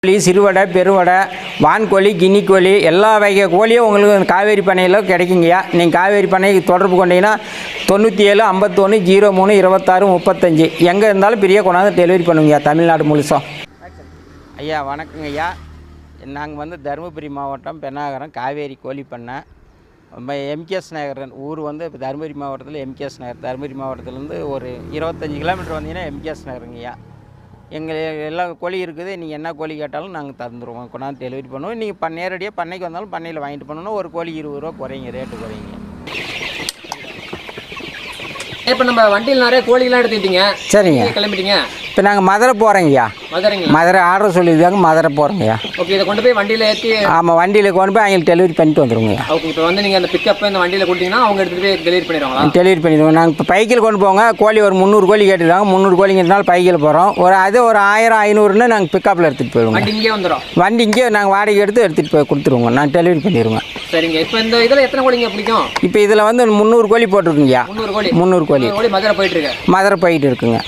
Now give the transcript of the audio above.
கோழி, சிறுவடை, பெருவடை, வான்கோழி, கின்னிக்கோழி எல்லா வகை கோழியும் உங்களுக்கு காவேரி பண்ணையில் கிடைக்குங்கய்யா. நீங்கள் காவேரி பண்ணைக்கு தொடர்பு கொண்டீங்கன்னா 97 51 03 26 35 எங்கே இருந்தாலும் பெரிய கொண்டாந்து டெலிவரி பண்ணுங்கய்யா, தமிழ்நாடு முழுசும். ஐயா வணக்கங்க ஐயா. நாங்கள் வந்து தருமபுரி மாவட்டம் பெண்ணாகரம் காவேரி கோழி பண்ணை. எம்கேஎஸ் நகர் ஊர் வந்து இப்போ தருமபுரி மாவட்டத்தில் எம்கேஎஸ் நகர். தருமபுரி மாவட்டத்துலேருந்து ஒரு 25 கிலோமீட்டர் வந்தீங்கன்னா எம்கேஎஸ் நகருங்கய்யா. எங்கள் எல்லா கோழி இருக்குது. நீங்கள் என்ன கோழி கேட்டாலும் நாங்கள் தந்துடுவோம், கொண்டாந்து டெலிவரி பண்ணுவோம். நீங்கள் நேரடியாக பண்ணைக்கு வந்தாலும் பண்ணையில் வாங்கிட்டு போனோன்னா ஒரு கோழி 20 ரூபா குறைங்க, ரேட்டு குறைங்க. இப்போ நம்ம வண்டியில் நிறைய கோழிலாம் எடுத்துக்கிட்டீங்க. சரிங்க, கிளம்பிட்டீங்க. இப்போ நாங்கள் மதுரை போகிறோங்கய்யா. மதுரை ஆர்டர் சொல்லியிருக்காங்க, மதுரை போகிறோங்கய்யா. ஓகே, இதை கொண்டு போய் வண்டியில் ஏற்றி. ஆமாம், வண்டியில் கொண்டு போய் அவங்களுக்கு டெலிவரி பண்ணிட்டு வந்துடுவோங்கய்யா. ஓகே, இப்போ வந்து நீங்கள் அந்த பிக்கப் இந்த வண்டியில் கொடுத்தீங்கன்னா அவங்க எடுத்துகிட்டு போய் டெலிவரி பண்ணிடுவாங்களா? டெலிவரி பண்ணிடுவோம். நாங்கள் இப்போ பைக்கில் கொண்டு போங்க. கோழி ஒரு 300 கோழி கேட்டுருக்காங்க. 300 கோழிங்கிறதுனால பைக்கில் போகிறோம். ஒரு 1000 500ன்னு நாங்கள் பிக்கப்பில் எடுத்துகிட்டு போயிடுவோம். வண்டி இங்கே வந்துடும். வண்டி இங்கே நாங்கள் வாடகை எடுத்துகிட்டு போய் கொடுத்துருவோங்க. நான் டெலிவரி பண்ணிடுவோங்க. சரிங்க. இப்போ இந்த இதில் எத்தனை கோழிங்க பிடிக்கும்? இப்போ இதில் வந்து 300 கோழி போட்டிருக்குங்கய்யா. 300 கோழி. 300 கோழி மதுரை போயிட்டு இருக்கு. மதுரை போயிட்டு இருக்குங்க.